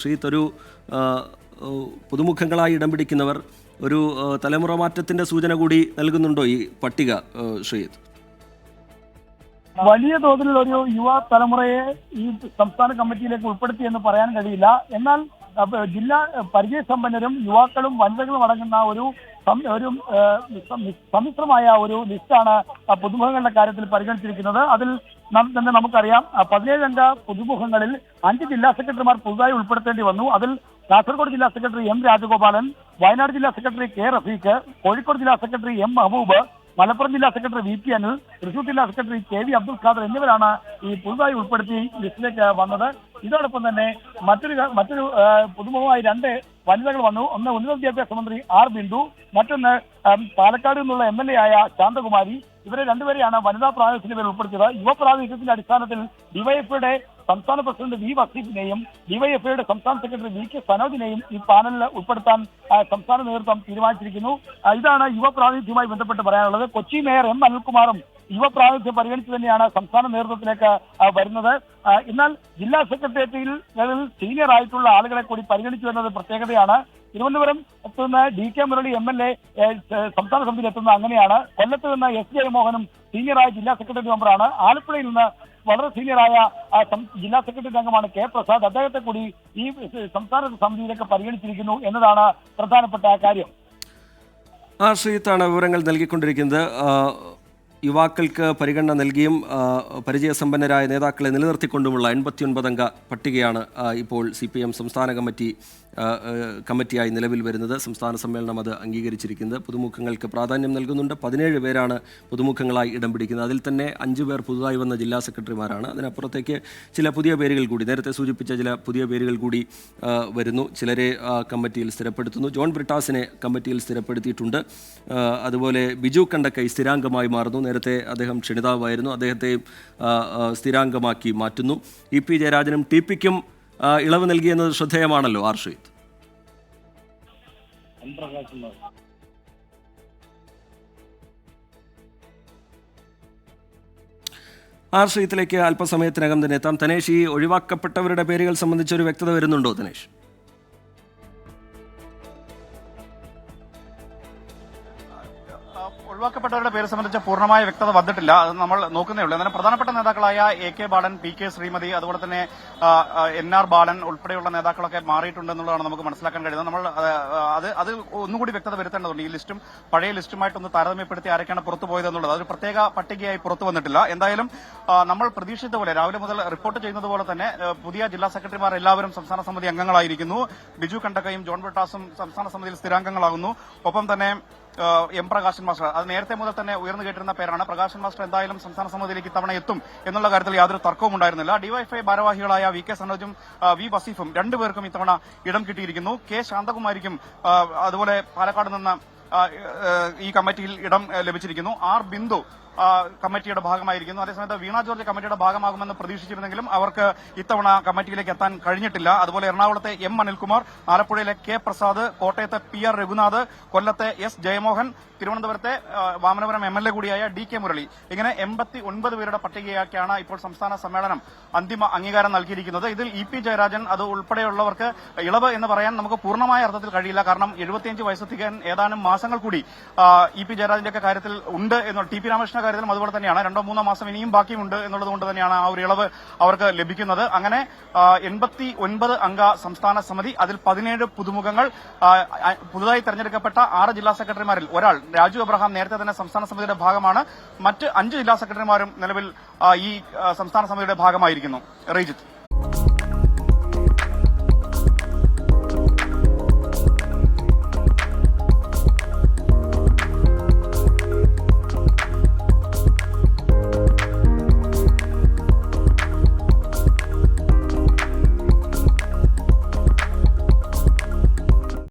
ശ്രീത്ത്, ഒരു പുതുമുഖങ്ങളായി ഇടം പിടിക്കുന്നവർ ഒരു തലമുറ മാറ്റത്തിന്റെ സൂചന കൂടി നൽകുന്നുണ്ടോ ഈ പട്ടിക ശ്രീത്ത്? വലിയ തോതിൽ ഒരു യുവ തലമുറയെ ഈ സംസ്ഥാന കമ്മിറ്റിയിലേക്ക് ഉൾപ്പെടുത്തി എന്ന് പറയാൻ കഴിയില്ല. എന്നാൽ ജില്ലാ പരിചയസമ്പന്നരും യുവാക്കളും വനിതകളും അടങ്ങുന്ന ഒരു സമ്മിശ്രമായ ഒരു ലിസ്റ്റാണ് പുതുമുഖങ്ങളുടെ കാര്യത്തിൽ പരിഗണിച്ചിരിക്കുന്നത്. അതിൽ തന്നെ നമുക്കറിയാം 17 അംഗ പുതുമുഖങ്ങളിൽ 5 ജില്ലാ സെക്രട്ടറിമാർ പുതുതായി ഉൾപ്പെടുത്തേണ്ടി വന്നു. അതിൽ കാസർഗോഡ് ജില്ലാ സെക്രട്ടറി എം രാജഗോപാലൻ, വയനാട് ജില്ലാ സെക്രട്ടറി കെ റഫീഖ്, കോഴിക്കോട് ജില്ലാ സെക്രട്ടറി എം മഹബൂബ്, മലപ്പുറം ജില്ലാ secretary V P Anil, Thrissur ജില്ലാ secretary K V Abdul Khader എന്നിവരാണ് ഈ പുതുതായി ഉൾപ്പെടുത്തി ലിസ്റ്റിലേക്ക് വന്നത്. ഇതോടൊപ്പം തന്നെ മറ്റൊരു പുതുമുഖമായി 2 വനിതകൾ വന്നു. ഒന്ന് ഉന്നത വിദ്യാഭ്യാസ മന്ത്രി ആർ ബിന്ദു, മറ്റൊന്ന് പാലക്കാട് നിന്നുള്ള MLA ആയ ശാന്തകുമാരി. ഇവരെ 2 പേരെയാണ് വനിതാ പ്രാതിനിധ്യത്തിന് പേരിൽ ഉൾപ്പെടുത്തിയത്. യുവ പ്രാതിനിധ്യത്തിന്റെ അടിസ്ഥാനത്തിൽ ഡിവൈഎഫ്ഐയുടെ സംസ്ഥാന പ്രസിഡന്റ് വി വസീഫിനെയും ഡിവൈഎഫ്ഐയുടെ സംസ്ഥാന സെക്രട്ടറി വി കെ സനോജിനെയും ഈ പാനലിൽ ഉൾപ്പെടുത്താൻ സംസ്ഥാന നേതൃത്വം തീരുമാനിച്ചിരിക്കുന്നു. ഇതാണ് യുവ പ്രാതിനിധ്യവുമായി ബന്ധപ്പെട്ട് പറയാനുള്ളത്. കൊച്ചി മേയർ എം അനിൽകുമാറും യുവ പ്രാതിനിധ്യം പരിഗണിച്ച് തന്നെയാണ് സംസ്ഥാന നേതൃത്വത്തിലേക്ക് വരുന്നത്. എന്നാൽ ജില്ലാ സെക്രട്ടേറിയറ്റിൽ സീനിയർ ആയിട്ടുള്ള ആളുകളെ കൂടി പരിഗണിച്ചു എന്നത് പ്രത്യേകതയാണ്. തിരുവനന്തപുരം എത്തുന്ന DK മുരളി MLA സംസ്ഥാന സമിതിയിൽ എത്തുന്ന അങ്ങനെയാണ്. കൊല്ലത്ത് നിന്ന് S ജയമോഹനും സീനിയറായ ജില്ലാ സെക്രട്ടറി മെമ്പറാണ്. ആലപ്പുഴയിൽ നിന്ന് വളരെ സീനിയറായ ജില്ലാ സെക്രട്ടറി അംഗമാണ് കെ പ്രസാദ്. അദ്ദേഹത്തെ കൂടി ഈ സംസ്ഥാന സമിതിയിലേക്ക് പരിഗണിച്ചിരിക്കുന്നു എന്നതാണ് പ്രധാനപ്പെട്ട കാര്യം. ശ്രീത്താണ് വിവരങ്ങൾ നൽകിക്കൊണ്ടിരിക്കുന്നത്. യുവാക്കൾക്ക് പരിഗണന നൽകിയും പരിചയസമ്പന്നരായ നേതാക്കളെ നിലനിർത്തിക്കൊണ്ടുമുള്ള 89 അംഗ പട്ടികയാണ് ഇപ്പോൾ CPM സംസ്ഥാന കമ്മിറ്റിയായി നിലവിൽ വരുന്നത്. സംസ്ഥാന സമ്മേളനം അത് അംഗീകരിച്ചിരിക്കുന്നത്. പുതുമുഖങ്ങൾക്ക് പ്രാധാന്യം നൽകുന്നുണ്ട്. 17 പേരാണ് പുതുമുഖങ്ങളായി ഇടം പിടിക്കുന്നത്. അതിൽ തന്നെ 5 പേർ പുതുതായി വന്ന ജില്ലാ സെക്രട്ടറിമാരാണ്. അതിനപ്പുറത്തേക്ക് ചില പുതിയ പേരുകൾ കൂടി, നേരത്തെ സൂചിപ്പിച്ച ചില പുതിയ പേരുകൾ കൂടി വരുന്നു. ചിലരെ കമ്മിറ്റിയിൽ സ്ഥിരപ്പെടുത്തുന്നു. ജോൺ ബ്രിട്ടാസിനെ കമ്മിറ്റിയിൽ സ്ഥിരപ്പെടുത്തിയിട്ടുണ്ട്. അതുപോലെ ബിജു കണ്ടക്കൈ സ്ഥിരാംഗമായി മാറുന്നു. നേരത്തെ അദ്ദേഹം ക്ഷണിതാവായിരുന്നു. അദ്ദേഹത്തെ സ്ഥിരാംഗമാക്കി മാറ്റുന്നു. EP ജയരാജനും TP ക്കും ഇളവ് നൽകിയെന്നത് ശ്രദ്ധേയമാണല്ലോ ശ്രീത്ത്. ശ്രീത്തിലേക്ക് അല്പസമയത്തിനകം തന്നെ എത്താം. തനേഷ്, ഈ ഒഴിവാക്കപ്പെട്ടവരുടെ പേരുകൾ സംബന്ധിച്ച് ഒരു വ്യക്തത വരുന്നുണ്ടോ തനേഷ്? ഒഴിവാക്കപ്പെട്ടവരുടെ പേര് സംബന്ധിച്ച് പൂർണ്ണമായ വ്യക്തത വന്നിട്ടില്ല. അത് നമ്മൾ നോക്കുന്നേ ഉള്ളൂ. എന്നാൽ പ്രധാനപ്പെട്ട നേതാക്കളായ AK ബാലൻ, PK ശ്രീമതി, അതുപോലെ തന്നെ NR ബാലൻ ഉൾപ്പെടെയുള്ള നേതാക്കളൊക്കെ മാറിയിട്ടുണ്ടെന്നുള്ളതാണ് നമുക്ക് മനസ്സിലാക്കാൻ കഴിയുന്നത്. നമ്മൾ അത് ഒന്നുകൂടി വ്യക്തത വരുത്തേണ്ടതുണ്ട്. ഈ ലിസ്റ്റും പഴയ ലിസ്റ്റുമായിട്ടൊന്ന് താരതമ്യപ്പെടുത്തി ആരൊക്കെയാണ് പുറത്തു പോയതെന്നുള്ളത് അതൊരു പ്രത്യേക പട്ടികയായി പുറത്തു വന്നിട്ടില്ല. എന്തായാലും നമ്മൾ പ്രതീക്ഷിച്ച പോലെ രാവിലെ മുതൽ റിപ്പോർട്ട് ചെയ്യുന്നത് പോലെ തന്നെ പുതിയ ജില്ലാ സെക്രട്ടറിമാർ എല്ലാവരും സംസ്ഥാന സമിതി അംഗങ്ങളായിരിക്കുന്നു. ബിജു കണ്ടക്കയും ജോൺ ബ്രിട്ടാസും സംസ്ഥാന സമിതിയിൽ സ്ഥിരാംഗങ്ങളാകുന്നു. ഒപ്പം തന്നെ M പ്രകാശൻ മാസ്റ്റർ, അത് നേരത്തെ മുതൽ തന്നെ ഉയർന്നു കേട്ടിരുന്ന പേരാണ്. പ്രകാശൻ മാസ്റ്റർ എന്തായാലും സംസ്ഥാന സമിതിയിലേക്ക് ഇത്തവണ എത്തും എന്നുള്ള കാര്യത്തിൽ യാതൊരു തർക്കവും ഉണ്ടായിരുന്നില്ല. DYFI ഭാരവാഹികളായ VK സനോജും V വസീഫും 2 പേർക്കും ഇത്തവണ ഇടം കിട്ടിയിരിക്കുന്നു. K ശാന്തകുമാരിക്കും അതുപോലെ പാലക്കാട് നിന്ന് ഈ കമ്മിറ്റിയിൽ ഇടം ലഭിച്ചിരിക്കുന്നു. R ബിന്ദു കമ്മിറ്റിയുടെ ഭാഗമായിരിക്കുന്നു. അതേസമയത്ത് വീണ ജോർജ് കമ്മിറ്റിയുടെ ഭാഗമാകുമെന്ന് പ്രതീക്ഷിച്ചിരുന്നെങ്കിലും അവർക്ക് ഇത്തവണ കമ്മിറ്റിയിലേക്ക് എത്താൻ കഴിഞ്ഞിട്ടില്ല. അതുപോലെ എറണാകുളത്തെ M അനിൽകുമാർ, ആലപ്പുഴയിലെ K പ്രസാദ്, കോട്ടയത്തെ PR രഘുനാഥ്, കൊല്ലത്തെ S ജയമോഹൻ, തിരുവനന്തപുരത്തെ വാമനപുരം MLA കൂടിയായ DK മുരളി, ഇങ്ങനെ 89 പേരുടെ പട്ടികയാക്കിയാണ് ഇപ്പോൾ സംസ്ഥാന സമ്മേളനം അന്തിമ അംഗീകാരം നൽകിയിരിക്കുന്നത്. ഇതിൽ EP ജയരാജൻ അത് ഉൾപ്പെടെയുള്ളവർക്ക് ഇളവ് എന്ന് പറയാൻ നമുക്ക് പൂർണ്ണമായ അർത്ഥത്തിൽ കഴിയില്ല. കാരണം 75 വയസ്സെത്തിക്കാൻ ഏതാനും മാസങ്ങൾ കൂടി EP ജയരാജന്റെ കാര്യത്തിൽ ഉണ്ട് എന്നുള്ള, TP രാമകൃഷ്ണ കാര്യത്തിലും അതുപോലെ തന്നെയാണ്. 2-3 മാസം ഇനിയും ബാക്കിയുണ്ട് എന്നുള്ളത് കൊണ്ട് തന്നെയാണ് ആ ഒരു ഇളവ് അവർക്ക് ലഭിക്കുന്നത്. അങ്ങനെ 89 അംഗ സംസ്ഥാന സമിതി, അതിൽ 17 പുതുമുഖങ്ങൾ, പുതുതായി തെരഞ്ഞെടുക്കപ്പെട്ട 6 ജില്ലാ സെക്രട്ടറിമാരിൽ ഒരാൾ രാജു അബ്രഹാം നേരത്തെ തന്നെ സംസ്ഥാന സമിതിയുടെ ഭാഗമാണ്. മറ്റ് 5 ജില്ലാ സെക്രട്ടറിമാരും നിലവിൽ ഈ സംസ്ഥാന സമിതിയുടെ ഭാഗമായിരിക്കുന്നു. റീജിത്ത്.